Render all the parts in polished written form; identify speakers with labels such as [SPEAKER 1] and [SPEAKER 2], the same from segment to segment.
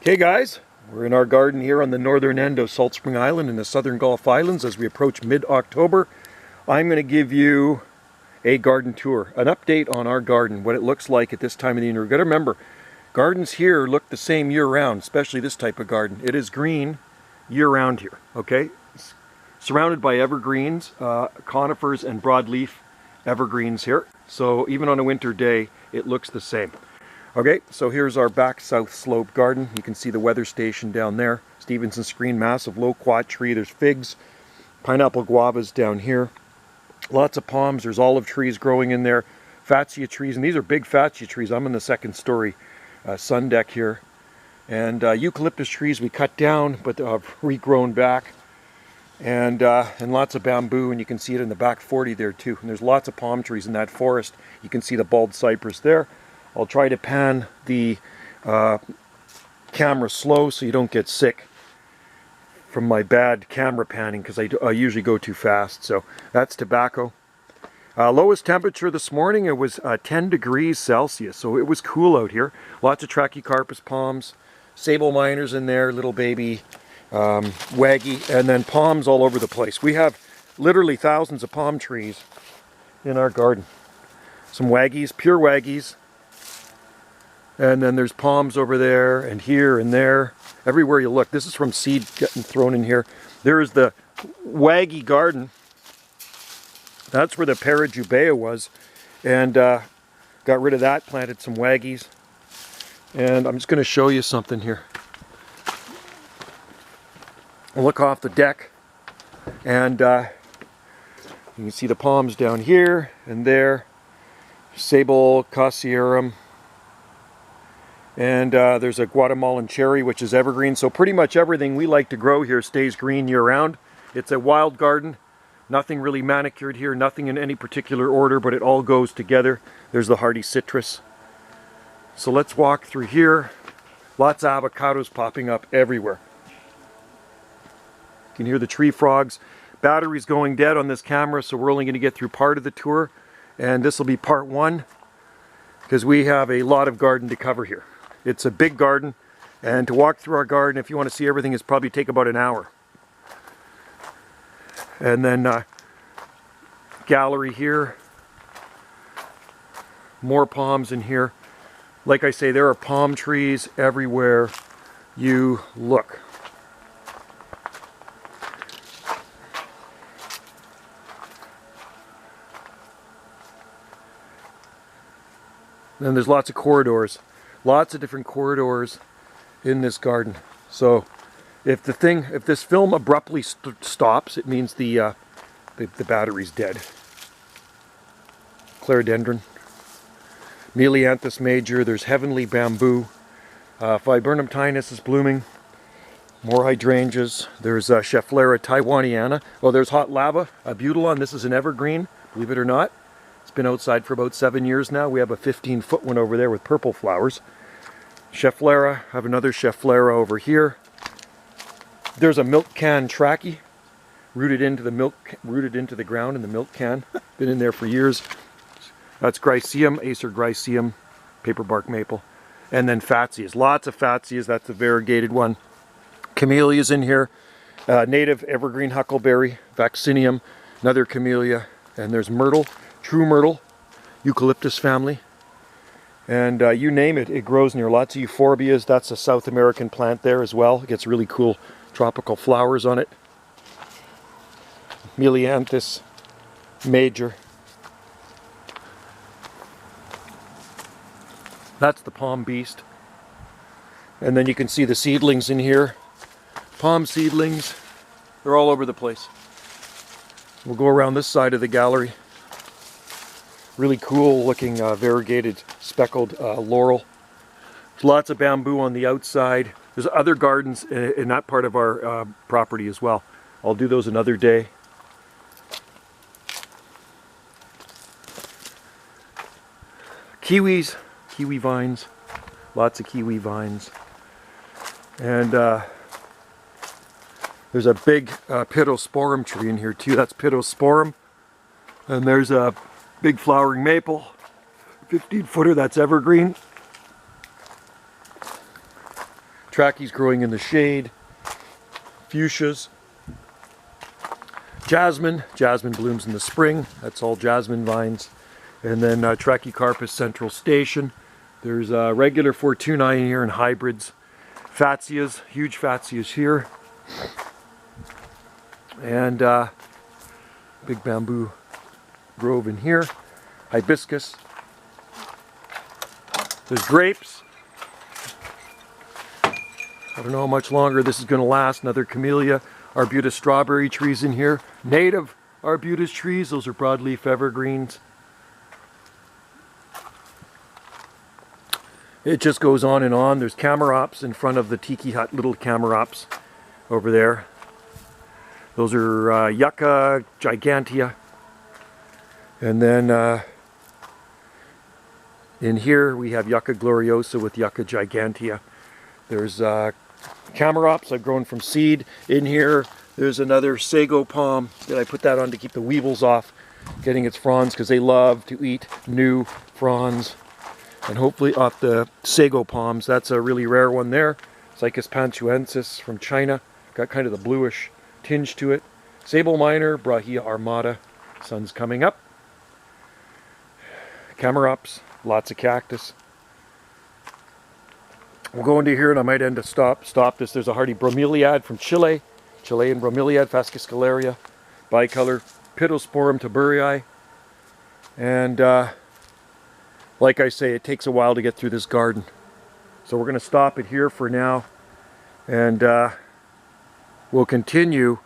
[SPEAKER 1] Okay guys, we're in our garden here on the northern end of Salt Spring Island in the Southern Gulf Islands as we approach mid-October. I'm going to give you a garden tour, an update on our garden, what it looks like at this time of the year. You've got to remember, gardens here look the same year-round, especially this type of garden. It is green year-round here, okay? It's surrounded by evergreens, conifers and broadleaf evergreens here. So even on a winter day, it looks the same. Okay, so here's our back south slope garden. You can see the weather station down there. Stevenson screen, massive loquat tree. There's figs, pineapple guavas down here. Lots of palms. There's olive trees growing in there. Fatsia trees, and these are big fatsia trees. I'm in the second story sun deck here. And eucalyptus trees we cut down, but regrown back. And lots of bamboo, and you can see it in the back 40 there too. And there's lots of palm trees in that forest. You can see the bald cypress there. I'll try to pan the camera slow so you don't get sick from my bad camera panning, because I usually go too fast. So that's tobacco. Lowest temperature this morning, it was 10 degrees Celsius, so it was cool out here. Lots of Trachycarpus palms, sable minors in there, little baby waggy, and then palms all over the place. We have literally thousands of palm trees in our garden. Some waggies, pure waggies. And then there's palms over there and here and there, everywhere you look. This is from seed getting thrown in here. There's the waggy garden. That's where the Parajubea was. And got rid of that, planted some waggies. And I'm just going to show you something here. I'll look off the deck. And you can see the palms down here and there. Sable Cassiarum. And there's a Guatemalan cherry, which is evergreen. So pretty much everything we like to grow here stays green year-round. It's a wild garden. Nothing really manicured here, nothing in any particular order, but it all goes together. There's the hardy citrus. So let's walk through here. Lots of avocados popping up everywhere. You can hear the tree frogs. Battery's going dead on this camera, so we're only going to get through part of the tour. And this will be part one, because we have a lot of garden to cover here. It's a big garden, and to walk through our garden, if you want to see everything, it's probably take about an hour. And then gallery here, more palms in here. Like I say, there are palm trees everywhere you look. Then there's lots of corridors. Lots of different corridors in this garden. So if this film abruptly stops, it means the battery's dead. Clerodendron. Melianthus major. There's heavenly bamboo. Viburnum tinus is blooming. More hydrangeas. There's Schefflera taiwaniana. Oh, there's hot lava. Butylon. This is an evergreen, believe it or not. It's been outside for about 7 years now. We have a 15-foot one over there with purple flowers. Schefflera, have another Schefflera over here. There's a milk can trachea, rooted into the ground in the milk can. Been in there for years. That's Gryceum, Acer Gryceum, paperbark maple. And then Fatsias, lots of Fatsias. That's the variegated one. Camellias in here. Native evergreen huckleberry, Vaccinium, another camellia. And there's myrtle. True myrtle, eucalyptus family, and you name it, it grows near. Lots of euphorbias. That's a South American plant there as well. It gets really cool tropical flowers on it. Melianthus major. That's the palm beast. And then you can see the seedlings in here. Palm seedlings. They're all over the place. We'll go around this side of the gallery. Really cool looking variegated speckled laurel. There's lots of bamboo on the outside. There's other gardens in that part of our property as well. I'll do those another day. Kiwis, kiwi vines, lots of kiwi vines. And there's a big Pittosporum tree in here too. That's Pittosporum. And there's a big flowering maple, 15-footer, that's evergreen. Trachy's growing in the shade. Fuchsias. Jasmine. Jasmine blooms in the spring. That's all jasmine vines. And then Trachycarpus Central Station. There's regular Fortuna in here and hybrids. Fatsias, huge Fatsias here. And big bamboo grove in here. Hibiscus. There's grapes. I don't know how much longer this is going to last. Another camellia. Arbutus strawberry trees in here. Native arbutus trees. Those are broadleaf evergreens. It just goes on and on. There's camarops in front of the tiki hut, little camarops over there. Those are Yucca gigantea. And then in here we have Yucca gloriosa with Yucca gigantea. There's camarops I've grown from seed. In here there's another sago palm that I put that on to keep the weevils off getting its fronds, because they love to eat new fronds. And hopefully off the sago palms. That's a really rare one there. Cycas pantuensis from China. Got kind of the bluish tinge to it. Sable minor, Brahia armata. Sun's coming up. Camarops, lots of cactus. We'll go into here and I might end to stop this. There's a hardy bromeliad from Chile. Chilean bromeliad, Phascoscalaria. Bicolor, Pittosporum taburii. And like I say, it takes a while to get through this garden. So we're going to stop it here for now. And we'll continue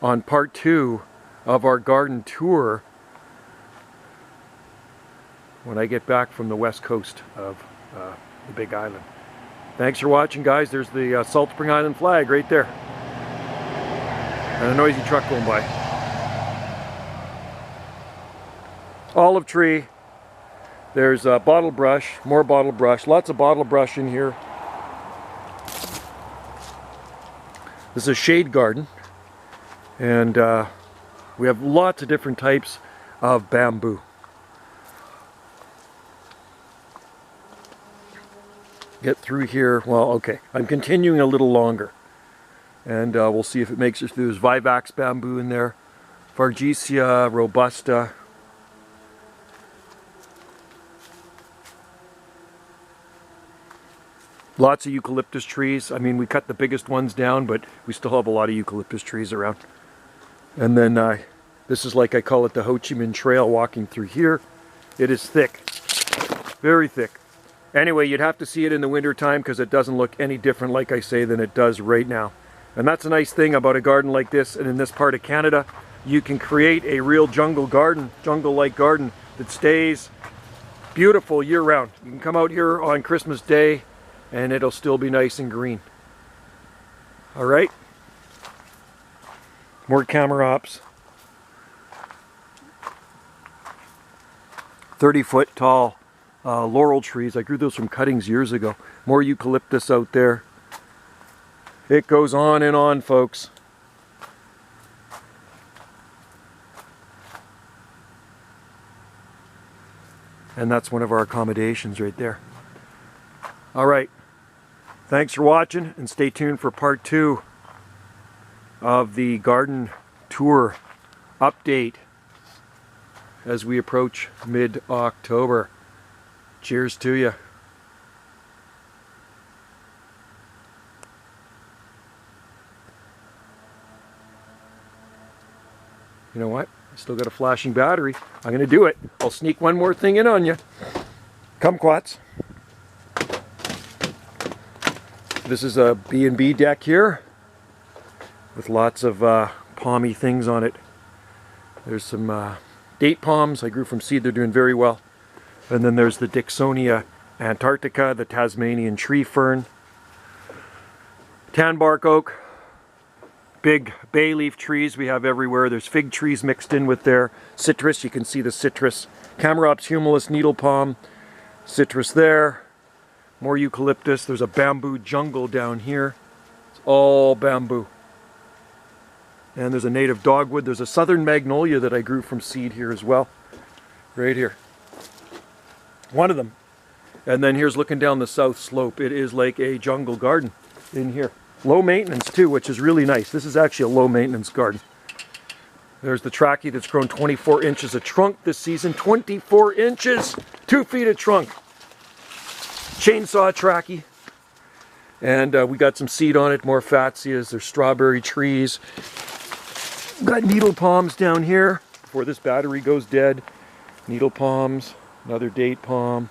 [SPEAKER 1] on part 2 of our garden tour when I get back from the west coast of the Big Island. Thanks for watching, guys. There's the Salt Spring Island flag right there. And a noisy truck going by. Olive tree. There's bottle brush, more bottle brush, lots of bottle brush in here. This is a shade garden, and we have lots of different types of bamboo. Get through here, well, okay, I'm continuing a little longer, and we'll see if it makes it through. There's Vivax bamboo in there, Fargesia robusta. Lots of eucalyptus trees. I mean, we cut the biggest ones down, but we still have a lot of eucalyptus trees around. And then this is, like I call it, the Ho Chi Minh Trail walking through here. It is thick, very thick. Anyway, you'd have to see it in the winter time because it doesn't look any different, like I say, than it does right now. And that's a nice thing about a garden like this, and in this part of Canada, you can create a real jungle garden, jungle-like garden that stays beautiful year-round. You can come out here on Christmas Day and it'll still be nice and green. All right. More camarops. 30-foot tall laurel trees. I grew those from cuttings years ago. More eucalyptus out there. It goes on and on, folks. And that's one of our accommodations right there. All right. Thanks for watching, and stay tuned for part 2 of the garden tour update as we approach mid-October. Cheers to you. You know what? I still got a flashing battery. I'm going to do it. I'll sneak one more thing in on you. Kumquats. This is a B&B deck here with lots of palmy things on it. There's some date palms I grew from seed. They're doing very well. And then there's the Dicksonia antarctica, the Tasmanian tree fern, tan bark oak, big bay leaf trees we have everywhere. There's fig trees mixed in with their citrus. You can see the citrus. Camarops humilis needle palm, citrus there. More eucalyptus. There's a bamboo jungle down here. It's all bamboo. And there's a native dogwood. There's a southern magnolia that I grew from seed here as well. Right here. One of them. And then here's looking down the south slope. It is like a jungle garden. in here. Low maintenance too, which is really nice. This is actually a low maintenance garden. There's the trachea that's grown 24 inches of trunk this season. 24 inches! 2 feet of trunk. Chainsaw trachea. And we got some seed on it, more fatsias. There's strawberry trees. Got needle palms down here before this battery goes dead. Needle palms, another date palm.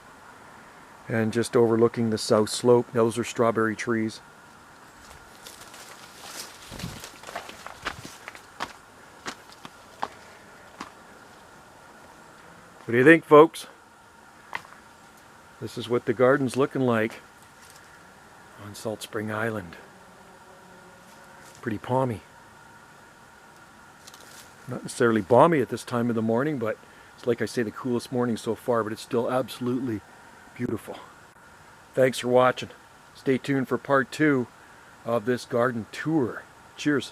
[SPEAKER 1] And just overlooking the south slope. Now those are strawberry trees. What do you think, folks? This is what the garden's looking like on Salt Spring Island. Pretty palmy. Not necessarily balmy at this time of the morning, but it's like I say, the coolest morning so far, but it's still absolutely beautiful. Thanks for watching. Stay tuned for part 2 of this garden tour. Cheers.